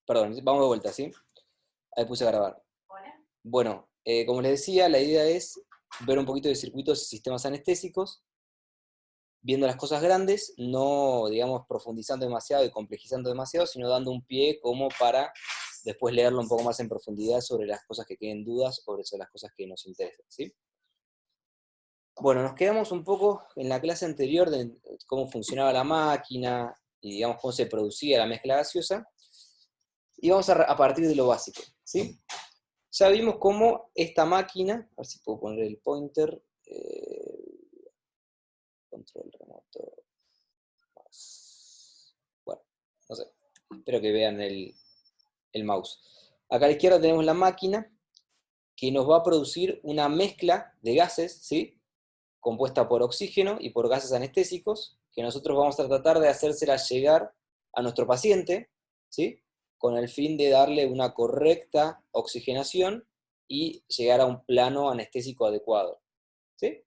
Perdón, vamos de vuelta, ¿sí? Ahí puse a grabar. Hola. Bueno, como les decía, la idea es ver un poquito de circuitos y sistemas anestésicos, viendo las cosas grandes, no, digamos, profundizando demasiado y complejizando demasiado, sino dando un pie como para después leerlo un poco más en profundidad sobre las cosas que queden dudas o sobre las cosas que nos interesan, ¿sí? Bueno, nos quedamos un poco en la clase anterior de cómo funcionaba la máquina y, digamos, cómo se producía la mezcla gaseosa, y vamos a partir de lo básico, ¿sí? Ya vimos cómo esta máquina, a ver si puedo poner el pointer, control remoto, bueno, no sé, espero que vean el mouse. Acá a la izquierda tenemos la máquina que nos va a producir una mezcla de gases, ¿sí? Compuesta por oxígeno y por gases anestésicos, que nosotros vamos a tratar de hacérsela llegar a nuestro paciente, ¿sí? Con el fin de darle una correcta oxigenación y llegar a un plano anestésico adecuado, ¿sí?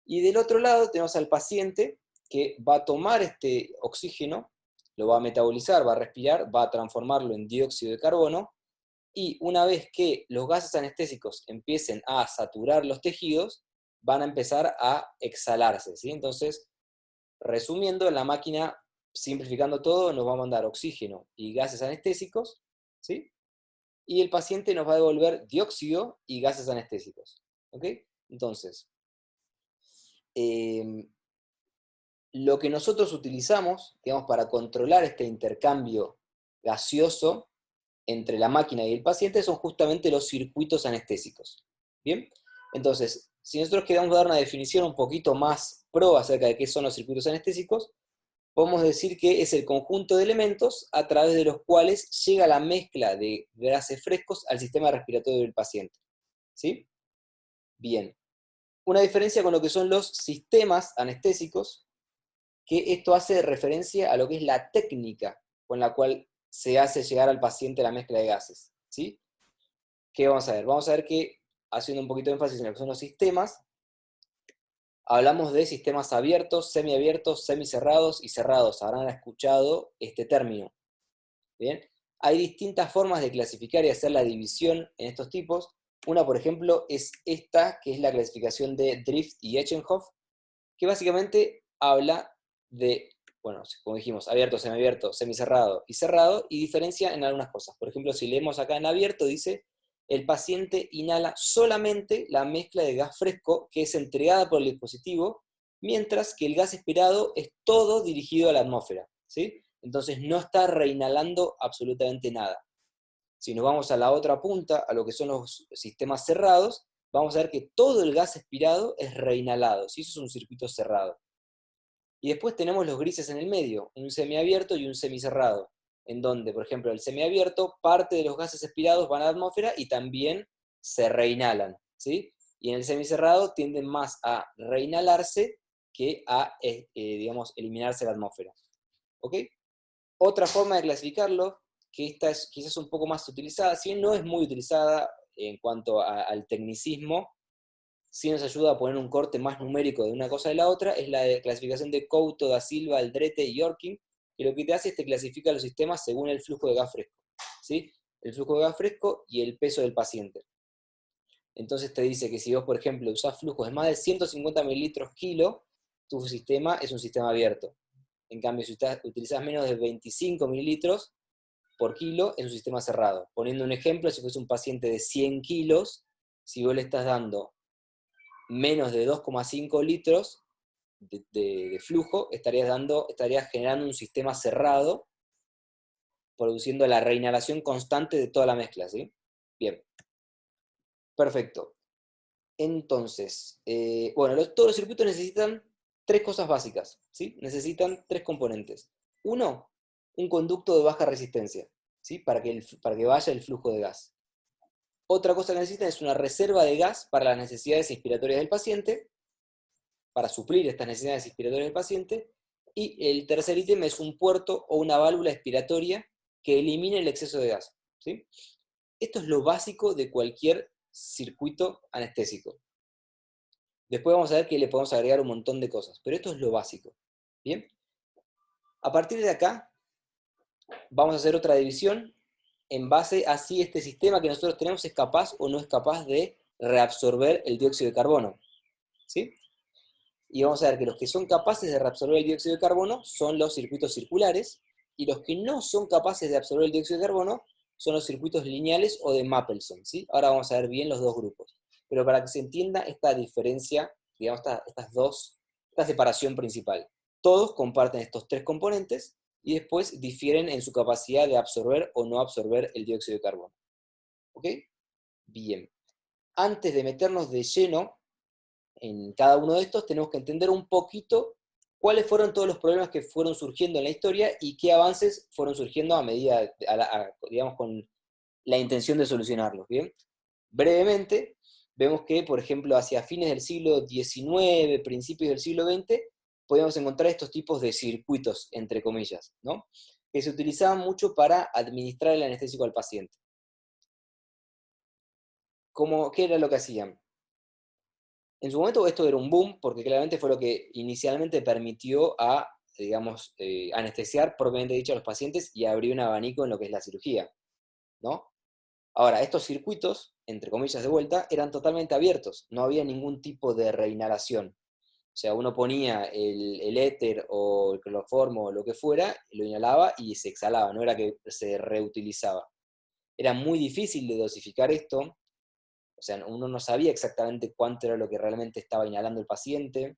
Y del otro lado tenemos al paciente que va a tomar este oxígeno, lo va a metabolizar, va a respirar, va a transformarlo en dióxido de carbono, y una vez que los gases anestésicos empiecen a saturar los tejidos, van a empezar a exhalarse, ¿sí? Entonces, resumiendo, la máquina, simplificando todo, nos va a mandar oxígeno y gases anestésicos, ¿sí? Y el paciente nos va a devolver dióxido y gases anestésicos, ¿ok? Entonces, eh, lo que nosotros utilizamos, digamos, para controlar este intercambio gaseoso entre la máquina y el paciente son justamente los circuitos anestésicos. ¿Bien? Entonces, si nosotros queremos dar una definición un poquito más pro acerca de qué son los circuitos anestésicos, podemos decir que es el conjunto de elementos a través de los cuales llega la mezcla de gases frescos al sistema respiratorio del paciente. ¿Sí? Bien. Una diferencia con lo que son los sistemas anestésicos, que esto hace referencia a lo que es la técnica con la cual se hace llegar al paciente la mezcla de gases, ¿sí? ¿Qué vamos a ver? Vamos a ver que, haciendo un poquito de énfasis en lo que son los sistemas, hablamos de sistemas abiertos, semiabiertos, semicerrados y cerrados. Habrán escuchado este término, ¿bien? Hay distintas formas de clasificar y hacer la división en estos tipos. Una, por ejemplo, es esta, que es la clasificación de Drift y Eichenhoff, que básicamente habla de, bueno, como dijimos, abierto, semiabierto, semicerrado y cerrado, y diferencia en algunas cosas. Por ejemplo, si leemos acá en abierto, dice, el paciente inhala solamente la mezcla de gas fresco que es entregada por el dispositivo, mientras que el gas expirado es todo dirigido a la atmósfera, ¿sí? Entonces no está reinhalando absolutamente nada. Si nos vamos a la otra punta, a lo que son los sistemas cerrados, vamos a ver que todo el gas expirado es reinhalado, ¿sí? Eso es un circuito cerrado. Y después tenemos los grises en el medio, un semiabierto y un semicerrado, en donde, por ejemplo, el semiabierto, parte de los gases expirados van a la atmósfera y también se reinhalan, ¿sí? Y en el semicerrado tienden más a reinhalarse que a, digamos, eliminarse la atmósfera, ¿ok? Otra forma de clasificarlo, que esta es quizás un poco más utilizada, si bien no es muy utilizada en cuanto al tecnicismo, sí nos ayuda a poner un corte más numérico de una cosa de la otra, es la de clasificación de Couto, da Silva, Aldrete y Yorkin, que lo que te hace es te clasifica los sistemas según el flujo de gas fresco, ¿sí? El flujo de gas fresco y el peso del paciente. Entonces te dice que si vos, por ejemplo, usás flujos de más de 150 mililitros kilo, tu sistema es un sistema abierto. En cambio, si utilizás menos de 25 mililitros por kilo, es un sistema cerrado. Poniendo un ejemplo, si fuese un paciente de 100 kilos, si vos le estás dando menos de 2,5 litros de flujo, estarías generando un sistema cerrado, produciendo la reinhalación constante de toda la mezcla, ¿sí? Bien, perfecto. Entonces, bueno, todos los circuitos necesitan tres cosas básicas, ¿sí? Necesitan tres componentes. Uno, un conducto de baja resistencia, ¿sí? Para que vaya el flujo de gas. Otra cosa que necesitan es una reserva de gas para las necesidades inspiratorias del paciente, para suplir estas necesidades inspiratorias del paciente. Y el tercer ítem es un puerto o una válvula expiratoria que elimine el exceso de gas, ¿sí? Esto es lo básico de cualquier circuito anestésico. Después vamos a ver que le podemos agregar un montón de cosas, pero esto es lo básico. ¿Bien? A partir de acá, vamos a hacer otra división en base a si este sistema que nosotros tenemos es capaz o no es capaz de reabsorber el dióxido de carbono, ¿sí? Y vamos a ver que los que son capaces de reabsorber el dióxido de carbono son los circuitos circulares, y los que no son capaces de absorber el dióxido de carbono son los circuitos lineales o de Mapleson, ¿sí? Ahora vamos a ver bien los dos grupos. Pero para que se entienda esta diferencia, digamos, esta separación principal. Todos comparten estos tres componentes, y después difieren en su capacidad de absorber o no absorber el dióxido de carbono. ¿Ok? Bien. Antes de meternos de lleno en cada uno de estos, tenemos que entender un poquito cuáles fueron todos los problemas que fueron surgiendo en la historia y qué avances fueron surgiendo a medida, digamos, con la intención de solucionarlos, ¿bien? Brevemente, vemos que, por ejemplo, hacia fines del siglo XIX, principios del siglo XX, podíamos encontrar estos tipos de circuitos, entre comillas, ¿no? Que se utilizaban mucho para administrar el anestésico al paciente. ¿Qué era lo que hacían? En su momento esto era un boom, porque claramente fue lo que inicialmente permitió a, digamos, anestesiar propiamente dicho a los pacientes y abrir un abanico en lo que es la cirugía, ¿no? Ahora, estos circuitos, entre comillas de vuelta, eran totalmente abiertos, no había ningún tipo de reinhalación. O sea, uno ponía el éter o el cloroformo o lo que fuera, lo inhalaba y se exhalaba, no era que se reutilizaba. Era muy difícil de dosificar esto, o sea, uno no sabía exactamente cuánto era lo que realmente estaba inhalando el paciente,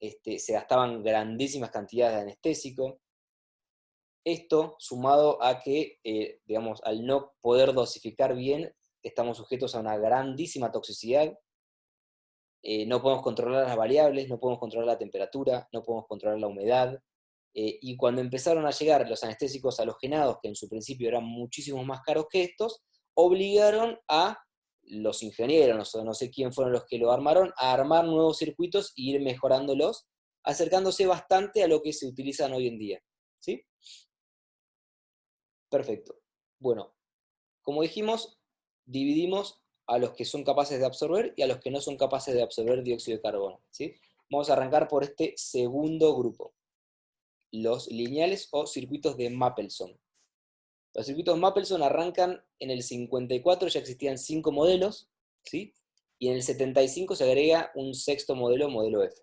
se gastaban grandísimas cantidades de anestésico. Esto, sumado a que, digamos, al no poder dosificar bien, estamos sujetos a una grandísima toxicidad, no podemos controlar las variables, no podemos controlar la temperatura, no podemos controlar la humedad, y cuando empezaron a llegar los anestésicos halogenados, que en su principio eran muchísimo más caros que estos, obligaron a los ingenieros, no sé quién fueron los que lo armaron, a armar nuevos circuitos e ir mejorándolos, acercándose bastante a lo que se utilizan hoy en día. ¿Sí? Perfecto. Bueno, como dijimos, dividimos a los que son capaces de absorber y a los que no son capaces de absorber dióxido de carbono, ¿sí? Vamos a arrancar por este segundo grupo, los lineales o circuitos de Mapleson. Los circuitos Mapleson arrancan en el 54, ya existían 5 modelos, ¿sí? Y en el 75 se agrega un sexto modelo, modelo F.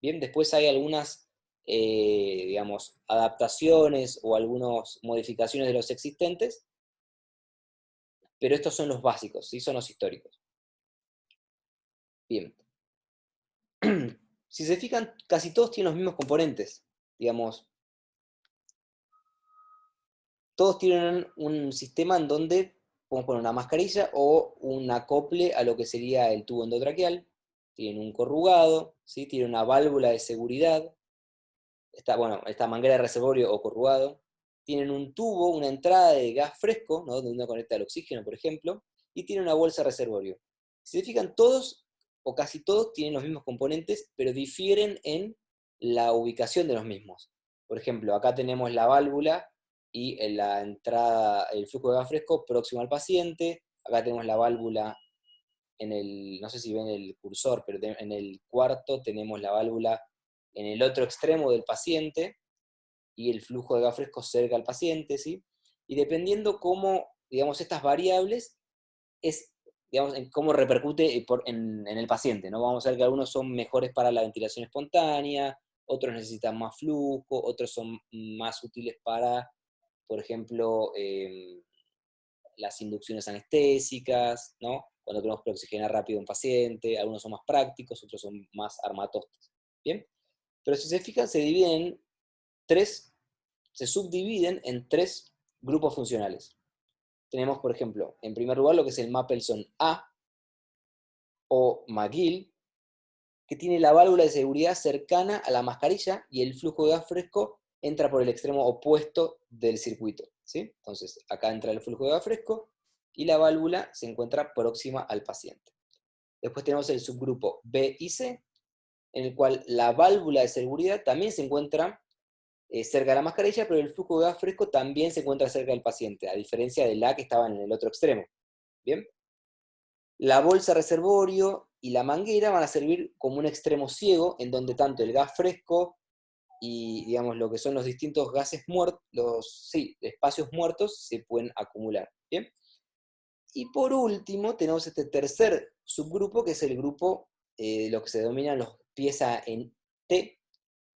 Bien, después hay algunas, digamos, adaptaciones o algunas modificaciones de los existentes, pero estos son los básicos, ¿sí? Son los históricos. Bien. Si se fijan, casi todos tienen los mismos componentes. Digamos, todos tienen un sistema en donde podemos poner una mascarilla o un acople a lo que sería el tubo endotraqueal. Tienen un corrugado, ¿sí? Tienen una válvula de seguridad. Esta manguera de reservorio o corrugado. Tienen un tubo, una entrada de gas fresco, ¿no? Donde uno conecta el oxígeno, por ejemplo, y tiene una bolsa de reservorio. Si se fijan, todos o casi todos tienen los mismos componentes, pero difieren en la ubicación de los mismos. Por ejemplo, acá tenemos la válvula y en la entrada, el flujo de gas fresco próximo al paciente. Acá tenemos la válvula no sé si ven el cursor, pero en el cuarto tenemos la válvula en el otro extremo del paciente y el flujo de gas fresco cerca al paciente, ¿sí? Y dependiendo cómo, digamos, estas variables, es, digamos, en cómo repercute en el paciente, ¿no? Vamos a ver que algunos son mejores para la ventilación espontánea, otros necesitan más flujo, otros son más útiles para, por ejemplo, las inducciones anestésicas, ¿no? Cuando queremos preoxigenar rápido a un paciente, algunos son más prácticos, otros son más armatostes, ¿bien? Pero si se fijan, se subdividen en tres grupos funcionales. Tenemos, por ejemplo, en primer lugar lo que es el Mapleson A, o McGill, que tiene la válvula de seguridad cercana a la mascarilla y el flujo de gas fresco entra por el extremo opuesto del circuito, ¿sí? Entonces, acá entra el flujo de gas fresco y la válvula se encuentra próxima al paciente. Después tenemos el subgrupo B y C, en el cual la válvula de seguridad también se encuentra cerca de la mascarilla, pero el flujo de gas fresco también se encuentra cerca del paciente, a diferencia de la que estaba en el otro extremo. ¿Bien? La bolsa reservorio y la manguera van a servir como un extremo ciego, en donde tanto el gas fresco y digamos, lo que son los distintos gases muertos, sí, espacios muertos se pueden acumular. ¿Bien? Y por último, tenemos este tercer subgrupo, que es el grupo, lo que se denominan los pieza en T,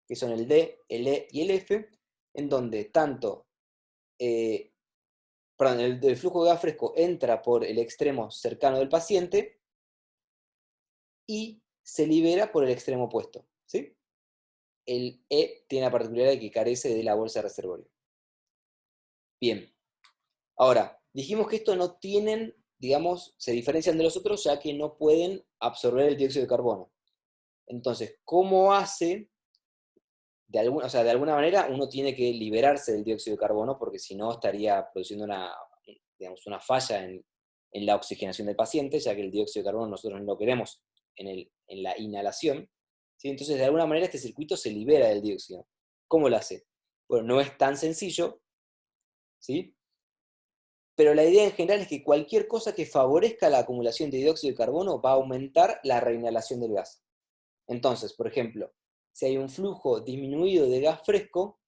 que son el D, el E y el F, en donde tanto, perdón, el flujo de gas fresco entra por el extremo cercano del paciente y se libera por el extremo opuesto, ¿sí? El E tiene la particularidad de que carece de la bolsa de reservorio. Bien, ahora, dijimos que estos no tienen, digamos, se diferencian de los otros ya que no pueden absorber el dióxido de carbono. Entonces, ¿cómo hace? O sea, de alguna manera uno tiene que liberarse del dióxido de carbono porque si no estaría produciendo digamos, una falla en la oxigenación del paciente, ya que el dióxido de carbono nosotros no lo queremos en la inhalación. ¿Sí? Entonces, de alguna manera este circuito se libera del dióxido. ¿Cómo lo hace? Bueno, no es tan sencillo, ¿sí? Pero la idea en general es que cualquier cosa que favorezca la acumulación de dióxido de carbono va a aumentar la reinhalación del gas. Entonces, por ejemplo, si hay un flujo disminuido de gas fresco,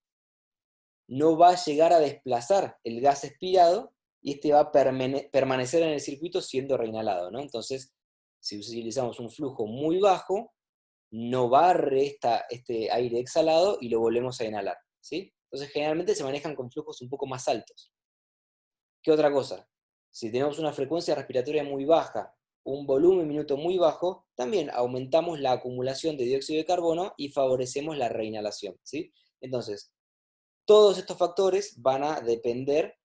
no va a llegar a desplazar el gas expirado y este va a permanecer en el circuito siendo reinhalado, ¿no? Entonces, si utilizamos un flujo muy bajo, no barre este aire exhalado y lo volvemos a inhalar, ¿sí? Entonces, generalmente se manejan con flujos un poco más altos. ¿Qué otra cosa? Si tenemos una frecuencia respiratoria muy baja, un volumen minuto muy bajo, también aumentamos la acumulación de dióxido de carbono y favorecemos la reinhalación, ¿sí? Entonces, todos estos factores van a depender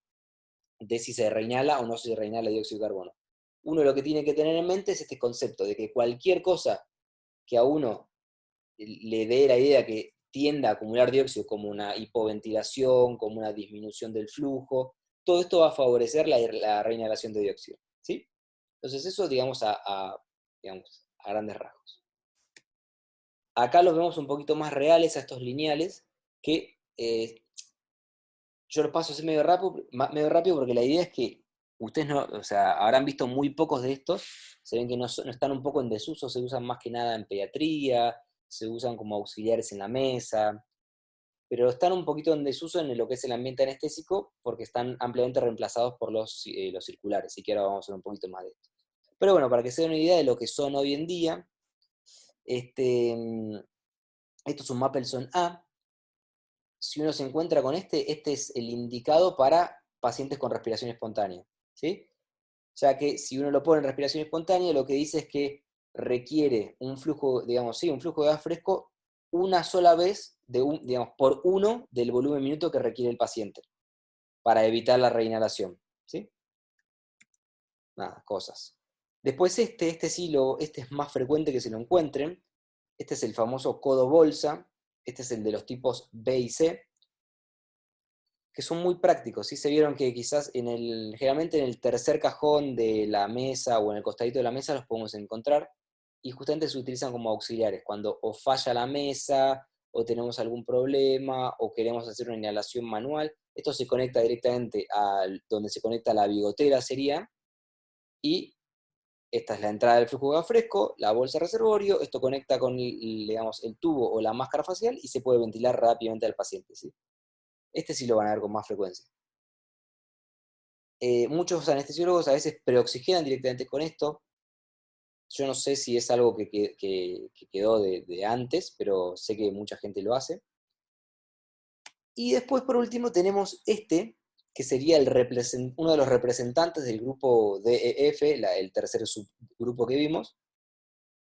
de si se reinhala o no se reinhala dióxido de carbono. Uno lo que tiene que tener en mente es este concepto de que cualquier cosa que a uno le dé la idea que tienda a acumular dióxido, como una hipoventilación, como una disminución del flujo, todo esto va a favorecer la reinhalación de dióxido, ¿sí? Entonces eso, digamos, digamos, a grandes rasgos. Acá los vemos un poquito más reales a estos lineales, que yo los paso así medio rápido porque la idea es que ustedes no, o sea, habrán visto muy pocos de estos, se ven que no están un poco en desuso, se usan más que nada en pediatría, se usan como auxiliares en la mesa, pero están un poquito en desuso en lo que es el ambiente anestésico porque están ampliamente reemplazados por los circulares, y que ahora vamos a ver un poquito más de esto. Pero bueno, para que se den una idea de lo que son hoy en día, esto es un Mapleson A. Si uno se encuentra con este es el indicado para pacientes con respiración espontánea, ¿sí? Ya que si uno lo pone en respiración espontánea, lo que dice es que requiere un flujo, digamos, sí, un flujo de gas fresco una sola vez, digamos, por uno del volumen minuto que requiere el paciente, para evitar la reinhalación, ¿sí? Nada, cosas. Después este es más frecuente que se lo encuentren, este es el famoso codo bolsa, este es el de los tipos B y C, que son muy prácticos, ¿sí? Se vieron que quizás generalmente en el tercer cajón de la mesa o en el costadito de la mesa los podemos encontrar, y justamente se utilizan como auxiliares, cuando o falla la mesa, o tenemos algún problema, o queremos hacer una inhalación manual. Esto se conecta directamente a donde se conecta la bigotera, sería, y esta es la entrada del flujo de gas fresco, la bolsa de reservorio, esto conecta con digamos, el tubo o la máscara facial y se puede ventilar rápidamente al paciente, ¿sí? Este sí lo van a ver con más frecuencia. Muchos anestesiólogos a veces preoxigenan directamente con esto. Yo no sé si es algo que quedó de antes, pero sé que mucha gente lo hace. Y después, por último, tenemos que sería uno de los representantes del grupo DEF, el tercer subgrupo que vimos,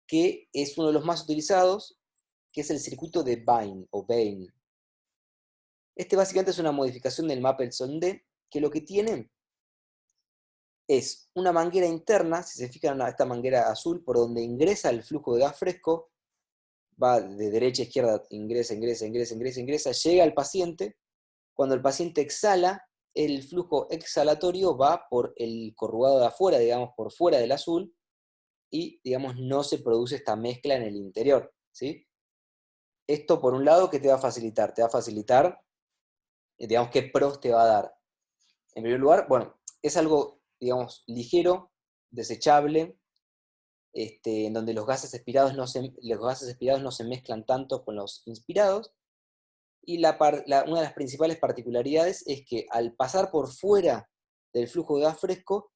que es uno de los más utilizados, que es el circuito de Bain, o Bain. Este básicamente es una modificación del Mapleson D, que lo que tiene es una manguera interna, si se fijan a esta manguera azul, por donde ingresa el flujo de gas fresco, va de derecha a izquierda, ingresa, llega al paciente. Cuando el paciente exhala, el flujo exhalatorio va por el corrugado de afuera, digamos, por fuera del azul, y, digamos, no se produce esta mezcla en el interior, ¿sí? Esto, por un lado, ¿qué te va a facilitar? Te va a facilitar, digamos, qué pros te va a dar. En primer lugar, bueno, es algo, digamos, ligero, desechable, en donde los gases expirados no se mezclan tanto con los inspirados, Y una de las principales particularidades es que al pasar por fuera del flujo de gas fresco,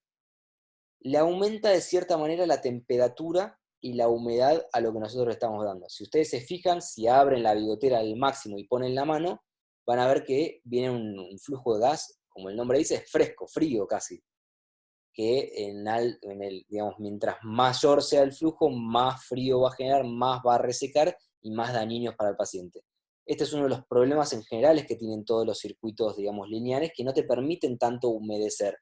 le aumenta de cierta manera la temperatura y la humedad a lo que nosotros le estamos dando. Si ustedes se fijan, si abren la bigotera al máximo y ponen la mano, van a ver que viene un flujo de gas, como el nombre dice, es fresco, frío casi, que digamos, mientras mayor sea el flujo, más frío va a generar, más va a resecar y más dañinos para el paciente. Este es uno de los problemas en generales que tienen todos los circuitos, digamos, lineares, que no te permiten tanto humedecer.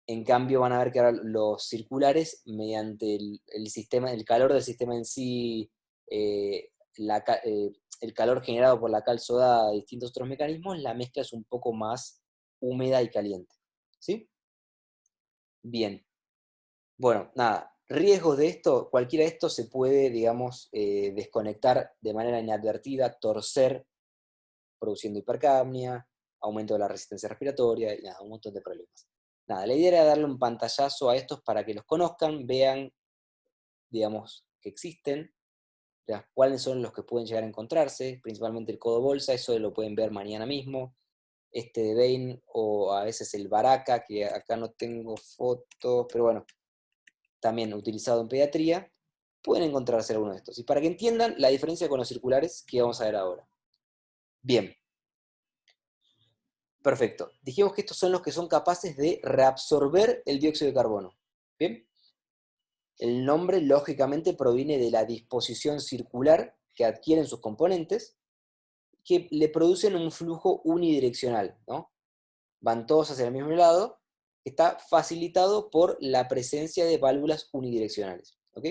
En cambio, van a ver que ahora los circulares, mediante el sistema, el calor del sistema en sí, eh, el calor generado por la cal soda y distintos otros mecanismos, la mezcla es un poco más húmeda y caliente. ¿Sí? Bien. Bueno, nada. Riesgos de esto, cualquiera de estos se puede, digamos, desconectar de manera inadvertida, torcer, produciendo hipercapnia, aumento de la resistencia respiratoria y nada, un montón de problemas. Nada, la idea era darle un pantallazo a estos para que los conozcan, vean, digamos, que existen, cuáles son los que pueden llegar a encontrarse, principalmente el codo bolsa, eso lo pueden ver mañana mismo, este de Bain o a veces el Baraka, que acá no tengo fotos, pero bueno, también utilizado en pediatría, pueden encontrarse alguno de estos. Y para que entiendan la diferencia con los circulares que vamos a ver ahora. Bien, perfecto. Dijimos que estos son los que son capaces de reabsorber el dióxido de carbono. Bien. El nombre, lógicamente, proviene de la disposición circular que adquieren sus componentes, que le producen un flujo unidireccional, ¿no? Van todos hacia el mismo lado, está facilitado por la presencia de válvulas unidireccionales. ¿Ok?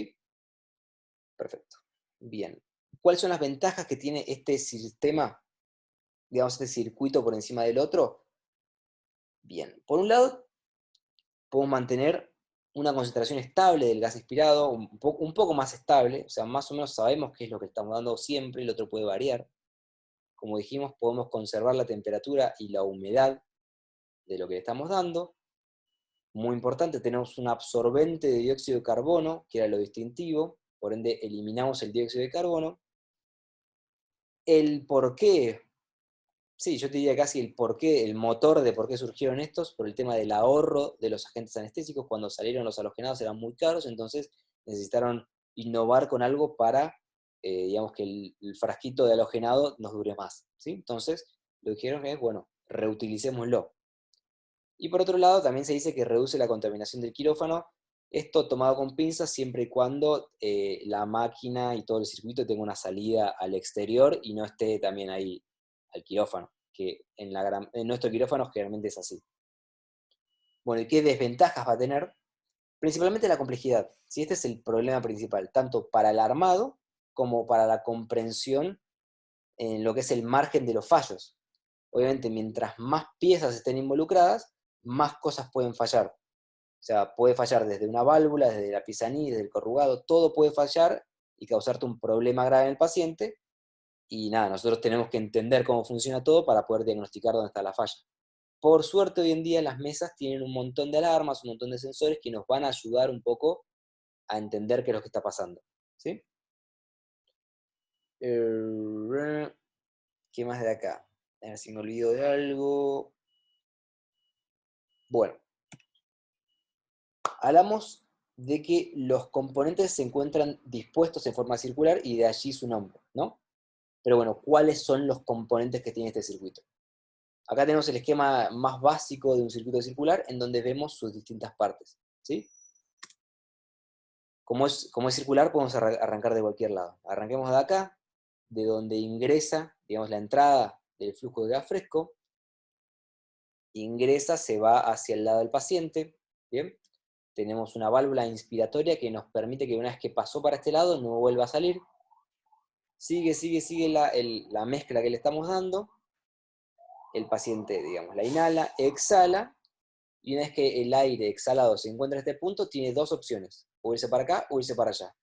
Perfecto. Bien. ¿Cuáles son las ventajas que tiene este sistema, digamos, este circuito por encima del otro? Bien. Por un lado, podemos mantener una concentración estable del gas expirado, un poco más estable, o sea, más o menos sabemos qué es lo que estamos dando siempre, el otro puede variar. Como dijimos, podemos conservar la temperatura y la humedad de lo que le estamos dando. Muy importante, tenemos un absorbente de dióxido de carbono, que era lo distintivo, por ende eliminamos el dióxido de carbono. El por qué, sí, yo te diría casi el porqué, el motor de por qué surgieron estos, por el tema del ahorro de los agentes anestésicos. Cuando salieron los halogenados eran muy caros, entonces necesitaron innovar con algo para, digamos, que el frasquito de halogenado nos dure más, ¿sí? Entonces, lo que dijeron es, bueno, reutilicémoslo. Y por otro lado, también se dice que reduce la contaminación del quirófano, esto tomado con pinzas siempre y cuando la máquina y todo el circuito tenga una salida al exterior y no esté también ahí al quirófano, que en nuestro quirófano generalmente es así. Bueno, ¿y qué desventajas va a tener? Principalmente la complejidad. Si este es el problema principal, tanto para el armado como para la comprensión en lo que es el margen de los fallos. Obviamente, mientras más piezas estén involucradas, más cosas pueden fallar. O sea, puede fallar desde una válvula, desde la pieza anís, desde el corrugado, todo puede fallar y causarte un problema grave en el paciente. Y nada, nosotros tenemos que entender cómo funciona todo para poder diagnosticar dónde está la falla. Por suerte, hoy en día las mesas tienen un montón de alarmas, un montón de sensores que nos van a ayudar un poco a entender qué es lo que está pasando. ¿Sí? ¿Qué más de acá? A ver si me olvido de algo. Bueno, hablamos de que los componentes se encuentran dispuestos en forma circular y de allí su nombre, ¿no? Pero bueno, ¿cuáles son los componentes que tiene este circuito? Acá tenemos el esquema más básico de un circuito circular en donde vemos sus distintas partes, ¿sí? Como es circular, podemos arrancar de cualquier lado. Arranquemos de acá, de donde ingresa, digamos, la entrada del flujo de gas fresco, ingresa, se va hacia el lado del paciente, ¿bien? Tenemos una válvula inspiratoria que nos permite que una vez que pasó para este lado no vuelva a salir. Sigue la mezcla que le estamos dando. El paciente, digamos, la inhala, exhala, y una vez que el aire exhalado se encuentra en este punto, tiene dos opciones, o irse para acá o irse para allá.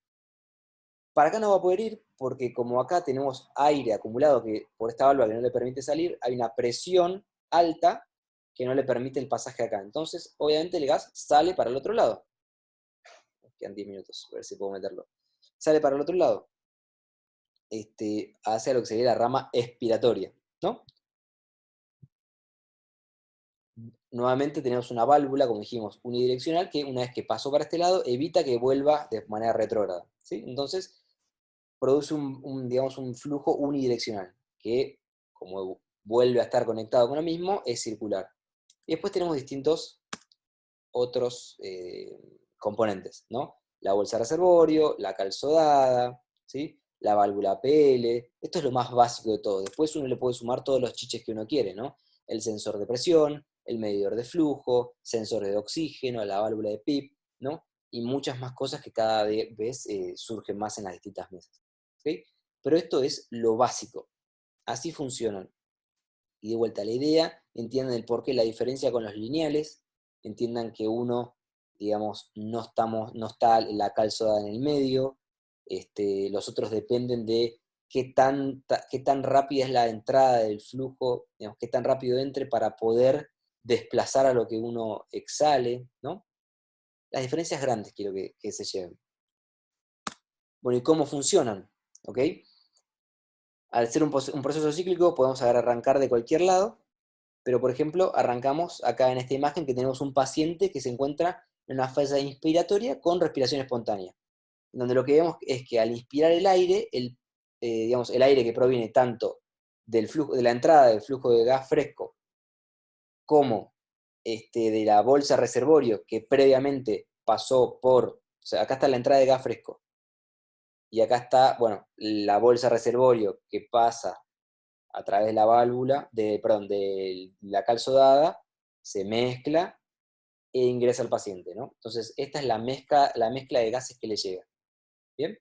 Para acá no va a poder ir porque como acá tenemos aire acumulado que por esta válvula que no le permite salir, hay una presión alta que no le permite el pasaje acá. Entonces, obviamente el gas sale para el otro lado. Quedan 10 minutos, a ver si puedo meterlo. Sale para el otro lado. hacia lo que sería la rama expiratoria, ¿no? Nuevamente tenemos una válvula, como dijimos, unidireccional, que una vez que pasó para este lado, evita que vuelva de manera retrógrada, ¿sí? Entonces, produce digamos, un flujo unidireccional, que como vuelve a estar conectado con lo mismo, es circular. Y después tenemos distintos otros componentes, ¿no? La bolsa reservorio, la calzodada, ¿sí? La válvula PL, esto es lo más básico de todo. Después uno le puede sumar todos los chiches que uno quiere, ¿no? El sensor de presión, el medidor de flujo, sensores de oxígeno, la válvula de PIP, ¿no? Y muchas más cosas que cada vez surgen más en las distintas mesas. ¿Okay? Pero esto es lo básico. Así funcionan. Y de vuelta a la idea, entiendan el porqué, la diferencia con los lineales, entiendan que uno, digamos, no está la calzada en el medio, los otros dependen de qué tan rápida es la entrada del flujo, digamos, qué tan rápido entre para poder desplazar a lo que uno exhale, ¿no? Las diferencias grandes quiero que se lleven. Bueno, ¿y cómo funcionan? ¿Ok? Al ser un proceso cíclico podemos arrancar de cualquier lado, pero por ejemplo arrancamos acá en esta imagen que tenemos un paciente que se encuentra en una fase inspiratoria con respiración espontánea, donde lo que vemos es que al inspirar el aire, digamos, el aire que proviene tanto del flujo, de la entrada del flujo de gas fresco como de la bolsa reservorio que previamente pasó por, o sea, acá está la entrada de gas fresco, y acá está, bueno, la bolsa reservorio que pasa a través de la válvula, perdón, de la calzodada, se mezcla e ingresa al paciente, ¿no? Entonces, esta es la mezcla de gases que le llega. ¿Bien?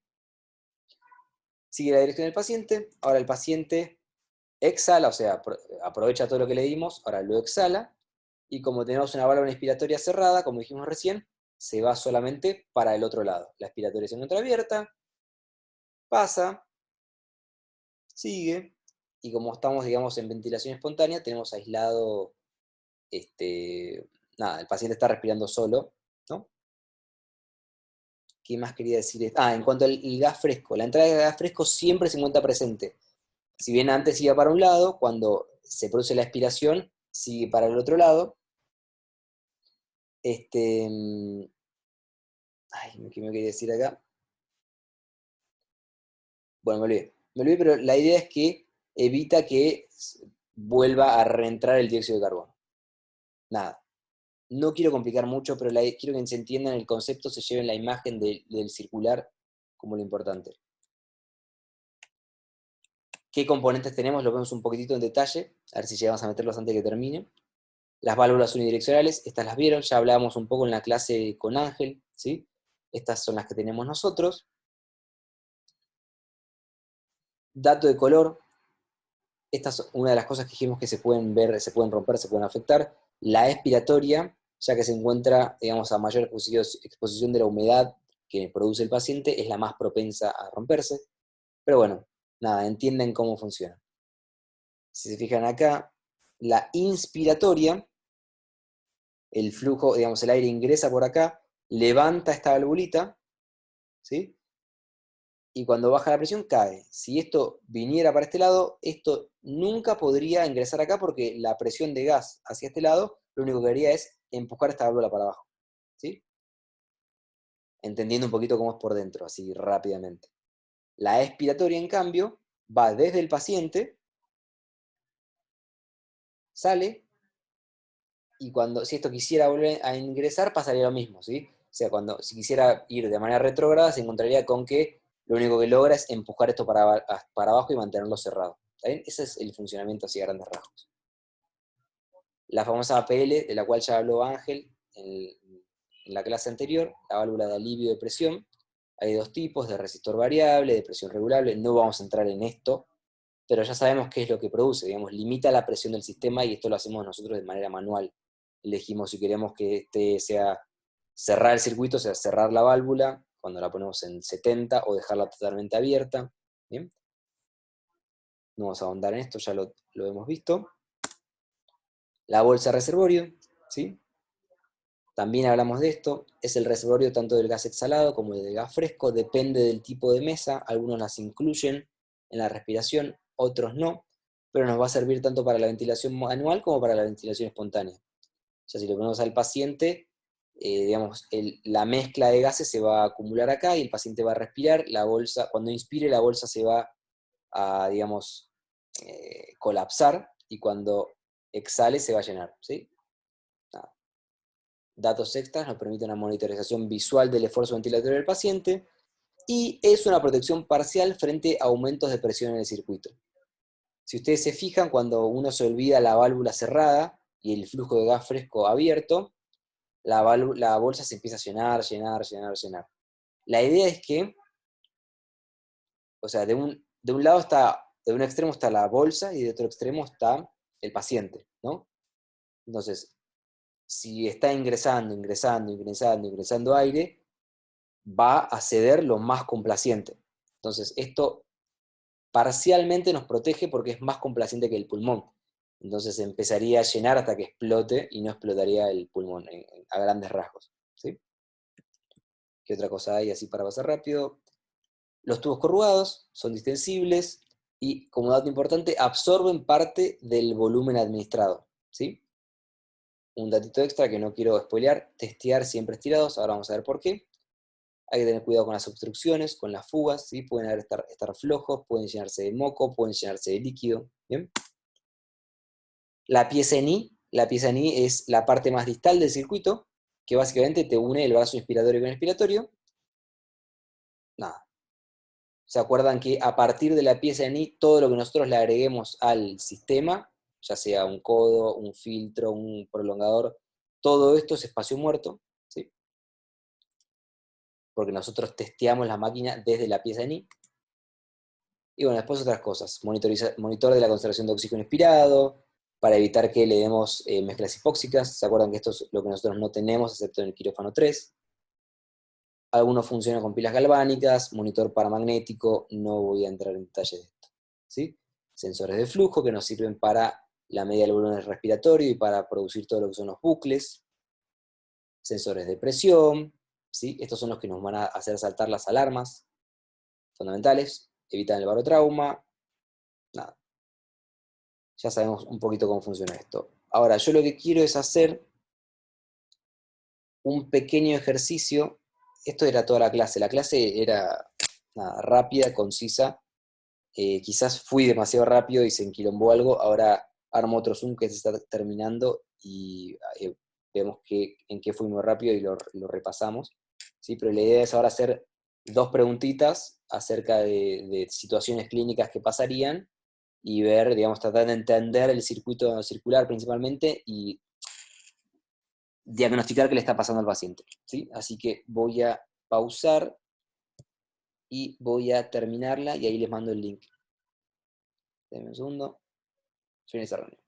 Sigue la dirección del paciente, ahora el paciente exhala, o sea, aprovecha todo lo que le dimos, ahora lo exhala, y como tenemos una válvula inspiratoria cerrada, como dijimos recién, se va solamente para el otro lado. La expiratoria se encuentra abierta, pasa, sigue, y como estamos, digamos, en ventilación espontánea, tenemos aislado, nada, el paciente está respirando solo, ¿no? ¿Qué más quería decir? En cuanto al gas fresco, la entrada de gas fresco siempre se encuentra presente. Si bien antes iba para un lado, cuando se produce la expiración, sigue para el otro lado. ¿Qué me quería decir acá? Bueno, me olvidé, pero la idea es que evita que vuelva a reentrar el dióxido de carbono. Nada. No quiero complicar mucho, pero quiero que se entiendan el concepto, se lleven la imagen del circular como lo importante. ¿Qué componentes tenemos? Lo vemos un poquitito en detalle, a ver si llegamos a meterlos antes de que termine. Las válvulas unidireccionales, estas las vieron, ya hablábamos un poco en la clase con Ángel, ¿sí? Estas son las que tenemos nosotros. Dato de color, esta es una de las cosas que dijimos que se pueden ver, se pueden romper, se pueden afectar. La expiratoria, ya que se encuentra, digamos, a mayor exposición de la humedad que produce el paciente, es la más propensa a romperse. Pero bueno, nada, entienden cómo funciona. Si se fijan acá, la inspiratoria, el flujo, digamos, el aire ingresa por acá, levanta esta valvulita, ¿sí? Y cuando baja la presión cae. Si esto viniera para este lado, esto nunca podría ingresar acá porque la presión de gas hacia este lado lo único que haría es empujar esta válvula para abajo, ¿sí? Entendiendo un poquito cómo es por dentro, así rápidamente. La expiratoria, en cambio, va desde el paciente, sale, y si esto quisiera volver a ingresar, pasaría lo mismo, ¿sí? O sea, si quisiera ir de manera retrógrada, se encontraría con que lo único que logra es empujar esto para abajo y mantenerlo cerrado. ¿Está bien? Ese es el funcionamiento así a grandes rasgos. La famosa APL, de la cual ya habló Ángel en la clase anterior, la válvula de alivio de presión. Hay dos tipos, de resistor variable, de presión regulable. No vamos a entrar en esto, pero ya sabemos qué es lo que produce. Digamos, limita la presión del sistema y esto lo hacemos nosotros de manera manual. Elegimos si queremos que sea cerrar el circuito, o sea, cerrar la válvula cuando la ponemos en 70 o dejarla totalmente abierta. ¿Bien? No vamos a ahondar en esto, ya lo hemos visto. La bolsa reservorio, ¿sí? También hablamos de esto, es el reservorio tanto del gas exhalado como del gas fresco, depende del tipo de mesa, algunos las incluyen en la respiración, otros no, pero nos va a servir tanto para la ventilación manual como para la ventilación espontánea. O sea, si le ponemos al paciente, digamos, la mezcla de gases se va a acumular acá y el paciente va a respirar, la bolsa, cuando inspire la bolsa se va a, digamos, colapsar, y cuando exhale se va a llenar, ¿sí? Nada. Datos extras nos permiten una monitorización visual del esfuerzo ventilatorio del paciente, y es una protección parcial frente a aumentos de presión en el circuito. Si ustedes se fijan, cuando uno se olvida la válvula cerrada y el flujo de gas fresco abierto, la bolsa se empieza a llenar, llenar, llenar, llenar. La idea es que, o sea, de un lado está, de un extremo está la bolsa y de otro extremo está el paciente, ¿no? Entonces, si está ingresando, ingresando, ingresando, ingresando aire, va a ceder lo más complaciente. Entonces, esto parcialmente nos protege porque es más complaciente que el pulmón. Entonces empezaría a llenar hasta que explote y no explotaría el pulmón a grandes rasgos, ¿sí? ¿Qué otra cosa hay así para pasar rápido? Los tubos corrugados son distensibles y, como dato importante, absorben parte del volumen administrado, ¿sí? Un datito extra que no quiero spoilear: testear siempre estirados, ahora vamos a ver por qué. Hay que tener cuidado con las obstrucciones, con las fugas, ¿sí? Pueden estar flojos, pueden llenarse de moco, pueden llenarse de líquido, ¿bien? La pieza en I es la parte más distal del circuito, que básicamente te une el vaso inspiratorio con expiratorio. Nada. ¿Se acuerdan que a partir de la pieza en I, todo lo que nosotros le agreguemos al sistema, ya sea un codo, un filtro, un prolongador, todo esto es espacio muerto, ¿sí? Porque nosotros testeamos la máquina desde la pieza en I. Y bueno, después otras cosas: monitor de la concentración de oxígeno inspirado, para evitar que le demos mezclas hipóxicas. ¿Se acuerdan que esto es lo que nosotros no tenemos, excepto en el quirófano 3? Algunos funcionan con pilas galvánicas, monitor paramagnético, no voy a entrar en detalles de esto, ¿sí? Sensores de flujo que nos sirven para la medida del volumen respiratorio y para producir todo lo que son los bucles. Sensores de presión, ¿sí? Estos son los que nos van a hacer saltar las alarmas fundamentales, evitan el barotrauma, nada. Ya sabemos un poquito cómo funciona esto. Ahora, yo lo que quiero es hacer un pequeño ejercicio. Esto era toda la clase era nada, rápida, concisa. Quizás fui demasiado rápido y se enquilombó algo. Ahora armo otro Zoom que se está terminando y vemos en qué fui muy rápido y lo repasamos, ¿sí? Pero la idea es ahora hacer dos preguntitas acerca de situaciones clínicas que pasarían y ver, digamos, tratar de entender el circuito circular principalmente y diagnosticar qué le está pasando al paciente, ¿sí? Así que voy a pausar y voy a terminarla y ahí les mando el link. Denme un segundo. Fin de esa reunión.